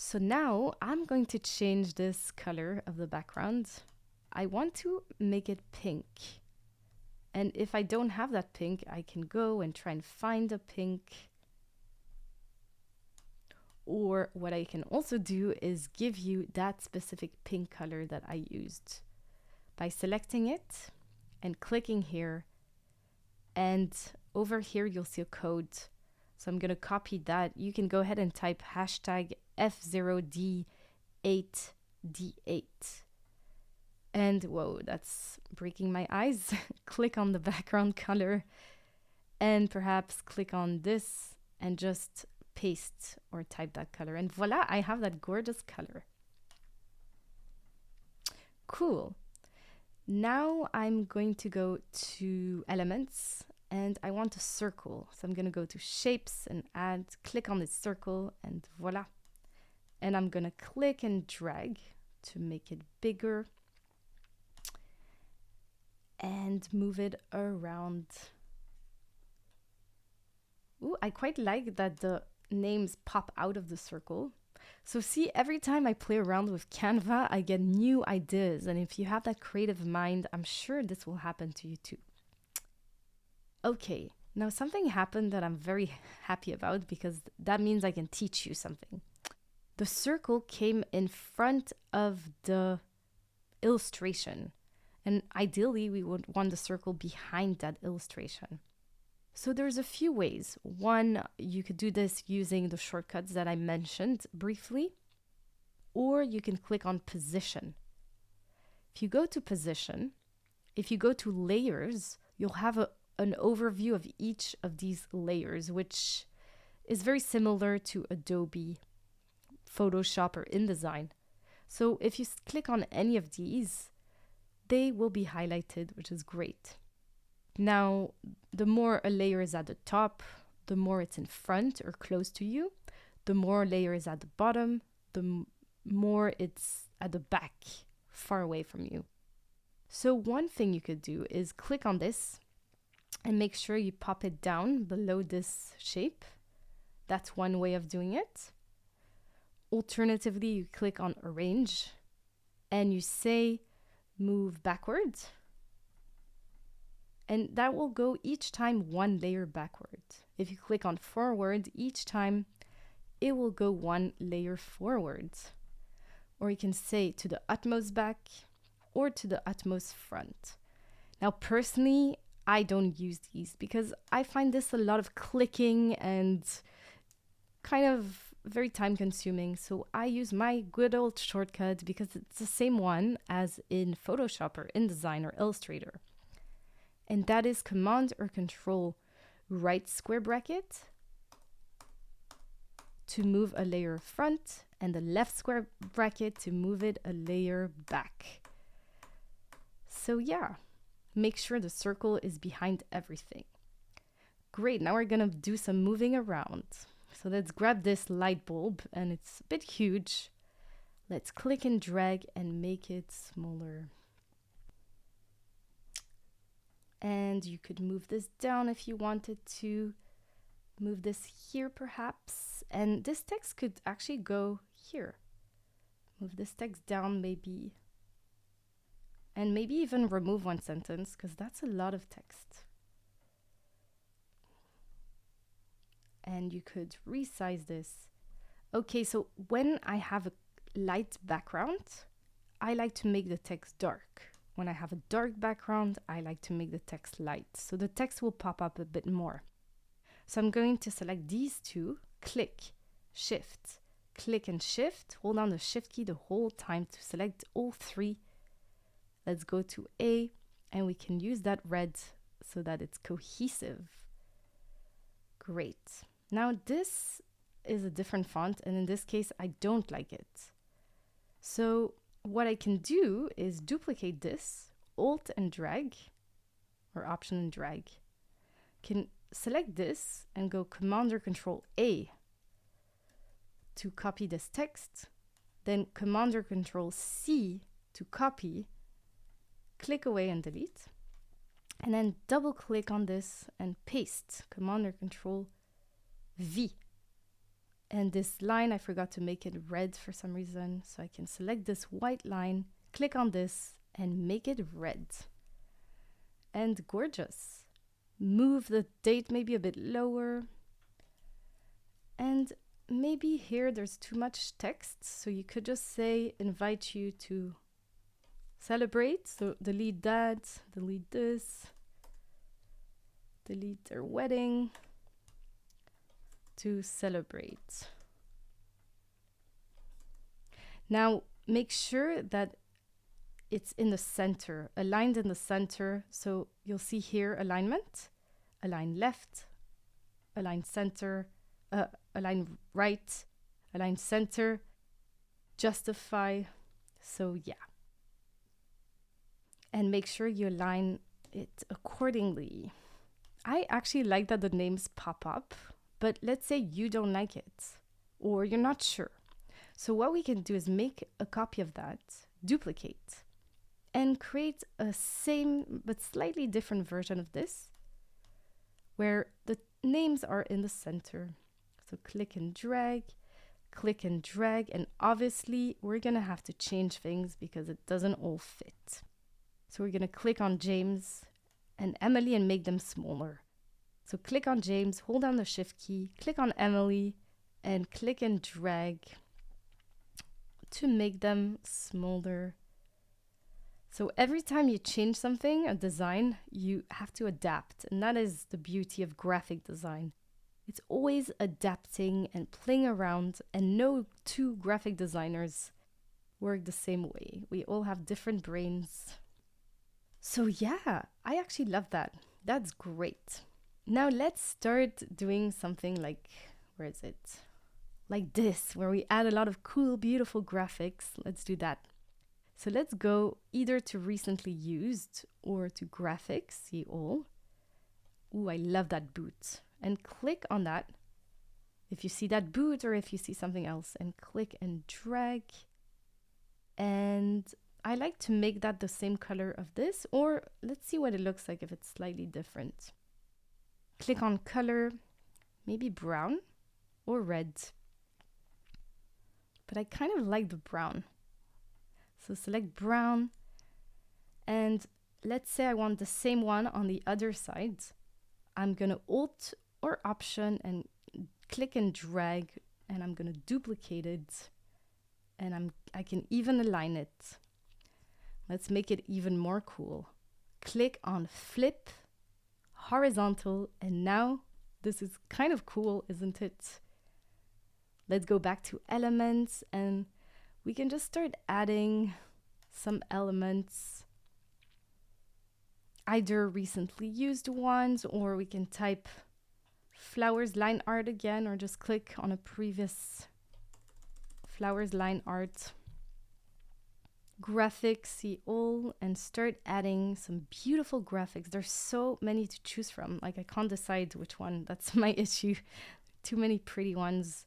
So now I'm going to change this color of the background. I want to make it pink. And if I don't have that pink, I can go and try and find a pink. Or what I can also do is give you that specific pink color that I used by selecting it and clicking here. And over here, you'll see a code. So I'm going to copy that. You can go ahead and type hashtag F0D8D8. And whoa, that's breaking my eyes. Click on the background color and perhaps click on this and just paste or type that color. And voila, I have that gorgeous color. Cool. Now I'm going to go to elements and I want a circle. So I'm going to go to shapes and add, click on this circle and voila. And I'm going to click and drag to make it bigger and move it around. Ooh, I quite like that the names pop out of the circle. So see, every time I play around with Canva, I get new ideas. And if you have that creative mind, I'm sure this will happen to you too. Okay, now something happened that I'm very happy about because that means I can teach you something. The circle came in front of the illustration. And ideally, we would want the circle behind that illustration. So there's a few ways. One, you could do this using the shortcuts that I mentioned briefly, or you can click on position. If you go to position, if you go to layers, you'll have an overview of each of these layers, which is very similar to Adobe, Photoshop, or InDesign. So if you click on any of these, they will be highlighted, which is great. Now, the more a layer is at the top, the more it's in front or close to you. The more a layer is at the bottom, the more it's at the back, far away from you. So one thing you could do is click on this and make sure you pop it down below this shape. That's one way of doing it. Alternatively, you click on arrange and you say move backwards. And that will go each time one layer backward. If you click on forward, each time it will go one layer forward. Or you can say to the utmost back or to the utmost front. Now, personally, I don't use these because I find this a lot of clicking and kind of very time consuming. So I use my good old shortcut because it's the same one as in Photoshop or InDesign or Illustrator. And that is Command or Control right square bracket to move a layer front and the left square bracket to move it a layer back. So yeah, make sure the circle is behind everything. Great, now we're gonna do some moving around. So let's grab this light bulb and it's a bit huge. Let's click and drag and make it smaller. And you could move this down if you wanted to. Move this here perhaps. And this text could actually go here. Move this text down maybe. And maybe even remove one sentence because that's a lot of text. And you could resize this. Okay, so when I have a light background, I like to make the text dark. When I have a dark background, I like to make the text light. So the text will pop up a bit more. So I'm going to select these two, click, shift, click and shift. Hold down the shift key the whole time to select all three. Let's go to A and we can use that red so that it's cohesive. Great. Now this is a different font and in this case, I don't like it. So what I can do is duplicate this, Alt and drag, or Option and drag. Can select this and go Command or Control A to copy this text, then Command or Control C to copy, click away and delete, and then double click on this and paste, Command or Control V. And this line, I forgot to make it red for some reason. So I can select this white line, click on this, and make it red. And gorgeous. Move the date maybe a bit lower. And maybe here there's too much text. So you could just say, invite you to celebrate. So delete that, delete this, delete their wedding. To celebrate. Now make sure that it's in the center, aligned in the center. So you'll see here alignment, align left, align center, align right, align center, justify. So yeah. And make sure you align it accordingly. I actually like that the names pop up. But let's say you don't like it or you're not sure. So what we can do is make a copy of that, duplicate, and create a same but slightly different version of this where the names are in the center. So click and drag, and obviously we're going to have to change things because it doesn't all fit. So we're going to click on James and Emily and make them smaller. So click on James, hold down the shift key, click on Emily, and click and drag to make them smaller. So every time you change something, a design, you have to adapt. And that is the beauty of graphic design. It's always adapting and playing around, and no two graphic designers work the same way. We all have different brains. So yeah, I actually love that. That's great. Now let's start doing something like, where is it? Like this, where we add a lot of cool, beautiful graphics. Let's do that. So let's go either to recently used or to graphics, see all. Ooh, I love that boot. And click on that. If you see that boot or if you see something else, and click and drag. And I like to make that the same color of this, or let's see what it looks like if it's slightly different. Click on color, maybe brown or red. But I kind of like the brown. So select brown. And let's say I want the same one on the other side. I'm going to Alt or Option and click and drag. And I'm going to duplicate it. And I can even align it. Let's make it even more cool. Click on Flip, Horizontal, and now this is kind of cool, isn't it? Let's go back to elements and we can just start adding some elements, either recently used ones, or we can type flowers line art again, or just click on a previous flowers line art. Graphics, see all, and start adding some beautiful graphics. There's so many to choose from. Like I can't decide which one. That's my issue. Too many pretty ones.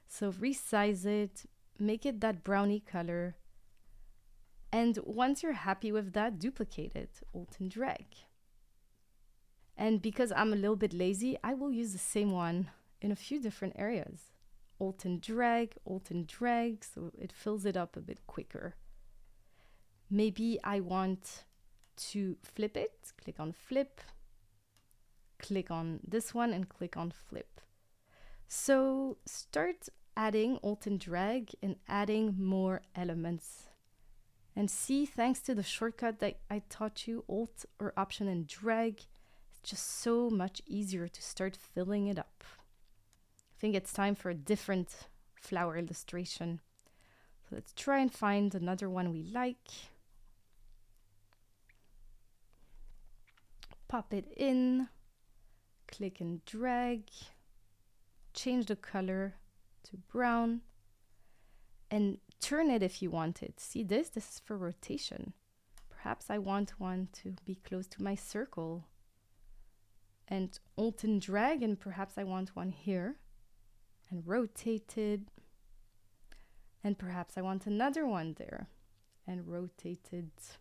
So resize it, make it that brownie color. And once you're happy with that, duplicate it, Alt and drag. And because I'm a little bit lazy, I will use the same one in a few different areas. Alt and drag, so it fills it up a bit quicker. Maybe I want to flip it, click on flip, click on this one and click on flip. So start adding Alt and drag and adding more elements. And see, thanks to the shortcut that I taught you, Alt or Option and drag, it's just so much easier to start filling it up. I think it's time for a different flower illustration. So let's try and find another one we like. Pop it in, click and drag, change the color to brown, and turn it if you want it. See this? This is for rotation. Perhaps I want one to be close to my circle. And Alt and drag, and perhaps I want one here. And rotate it. And perhaps I want another one there. And rotate it.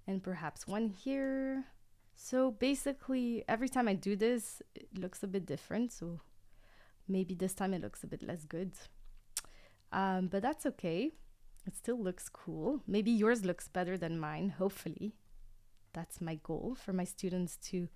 And perhaps one here. So basically, every time I do this, it looks a bit different. So Maybe this time it looks a bit less good. But that's okay. It still looks cool. Maybe yours looks better than mine, hopefully. That's my goal for my students, to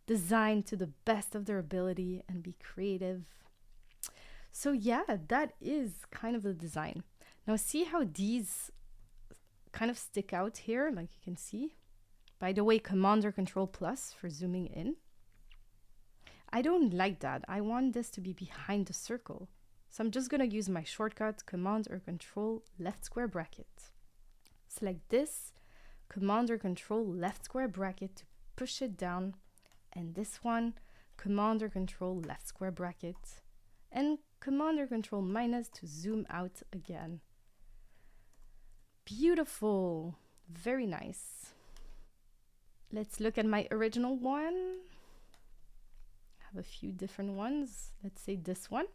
design to the best of their ability and be creative. So yeah, that is kind of the design. Now see how these kind of stick out here, like you can see. By the way, Command or Control plus for zooming in. I don't like that. I want this to be behind the circle. So I'm just going to use my shortcut, Command or Control left square bracket. Select this, Command or Control left square bracket to push it down. And this one, Command or Control left square bracket. And Command or Control minus to zoom out again. Beautiful. Very nice. Let's look at my original one. I have a few different ones. Let's say this one.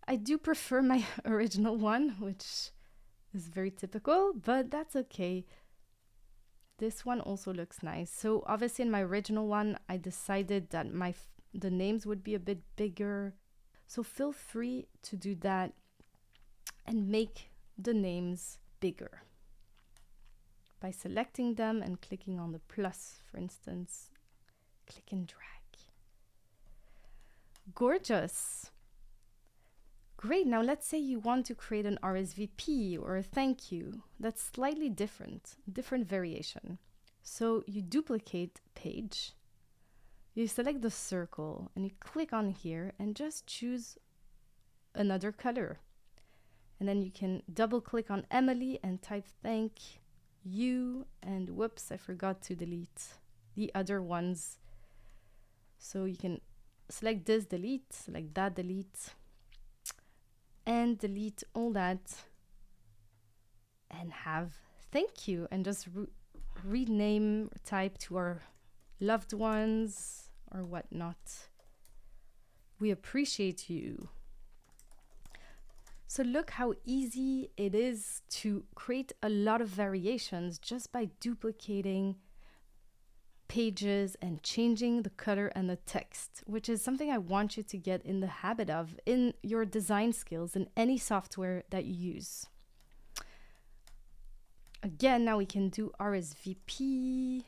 I do prefer my original one, which is very typical, but that's okay. This one also looks nice. So obviously in my original one, I decided that the names would be a bit bigger. So feel free to do that and make the names bigger by selecting them and clicking on the plus, for instance. Click and drag. Gorgeous. Great. Now let's say you want to create an RSVP or a thank you. That's slightly different variation. So you duplicate page, you select the circle and you click on here and just choose another color. And then you can double click on Emily and type thank you, and whoops, I forgot to delete the other ones. So you can select this, delete, select that, delete, and delete all that and have thank you, and just rename, type to our loved ones or whatnot. We appreciate you. So look how easy it is to create a lot of variations just by duplicating pages and changing the color and the text, which is something I want you to get in the habit of in your design skills in any software that you use. Again, now we can do RSVP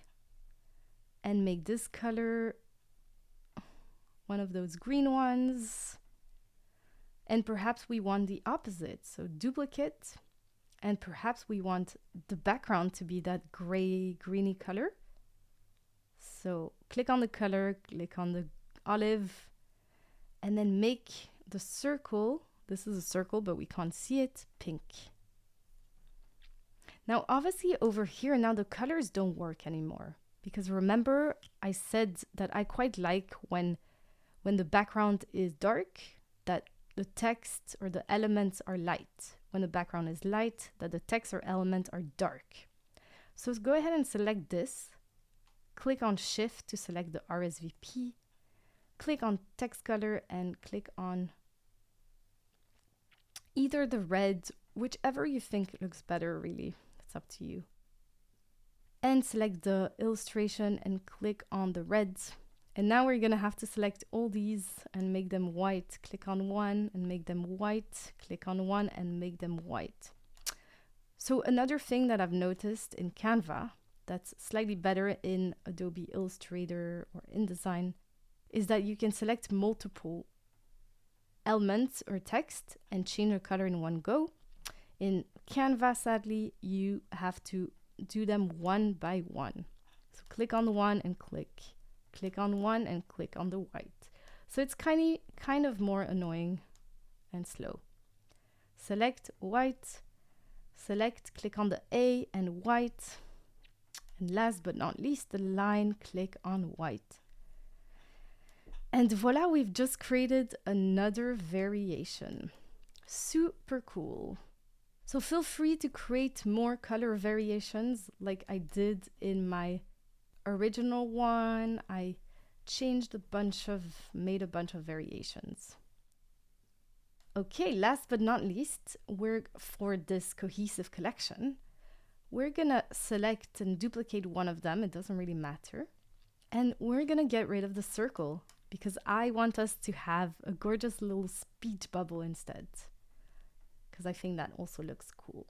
and make this color one of those green ones. And perhaps we want the opposite, so duplicate, and perhaps we want the background to be that gray, greeny color. So click on the color, click on the olive, and then make the circle, this is a circle, but we can't see it, pink. Now, obviously over here, now the colors don't work anymore, because remember I said that I quite like when the background is dark, that the text or the elements are light. When the background is light, that the text or elements are dark. So let's go ahead and select this. Click on Shift to select the RSVP. Click on text color and click on either the red, whichever you think looks better, really. It's up to you. And select the illustration and click on the red. And now we're going to have to select all these and make them white. Click on one and make them white. Click on one and make them white. So another thing that I've noticed in Canva that's slightly better in Adobe Illustrator or InDesign is that you can select multiple elements or text and change the color in one go. In Canva, sadly, you have to do them one by one. So click on the one and click on one and click on the white. So it's kind of more annoying and slow. Select white, click on the A and white. And last but not least, the line, click on white. And voila, we've just created another variation. Super cool. So feel free to create more color variations like I did in my original one. I made a bunch of variations. Okay, last but not least, for this cohesive collection, we're gonna select and duplicate one of them. It doesn't really matter. And we're gonna get rid of the circle because I want us to have a gorgeous little speech bubble instead, because I think that also looks cool.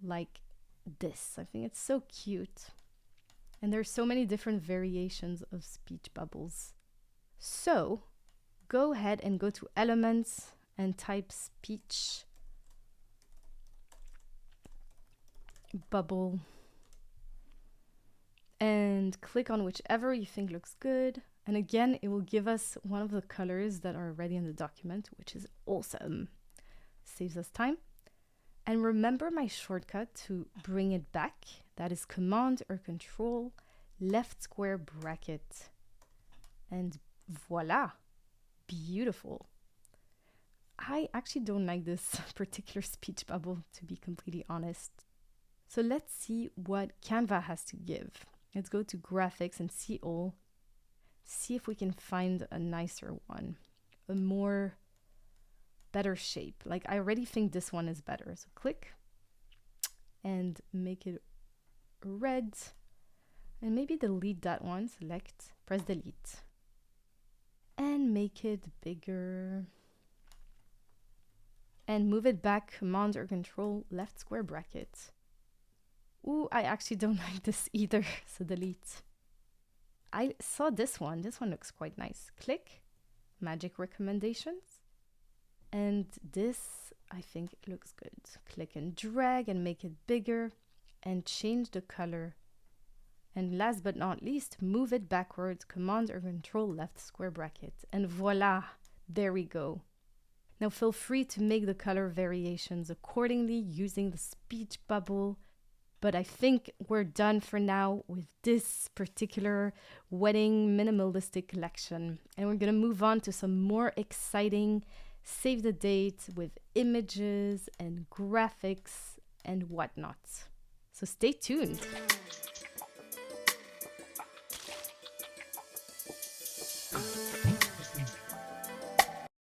Like this. I think it's so cute. And there's so many different variations of speech bubbles. So go ahead and go to Elements and type speech bubble and click on whichever you think looks good. And again, it will give us one of the colors that are already in the document, which is awesome. Saves us time. And remember my shortcut to bring it back. That is Command or Control, left square bracket. And voila, beautiful. I actually don't like this particular speech bubble, to be completely honest. So let's see what Canva has to give. Let's go to graphics and see all. See if we can find a nicer one, a more better shape. Like I already think this one is better. So click and make it red and maybe delete that one. Select, press delete and make it bigger and move it back, Command or Control, left square bracket. Ooh, I actually don't like this either, so delete. I saw this one. This one looks quite nice. Click, magic recommendations. And this, I think, looks good. Click and drag and make it bigger and change the color. And last but not least, move it backwards, Command or Control, left square bracket. And voila, there we go. Now feel free to make the color variations accordingly using the speech bubble. But I think we're done for now with this particular wedding minimalistic collection. And we're going to move on to some more exciting save the date with images and graphics and whatnot. So stay tuned.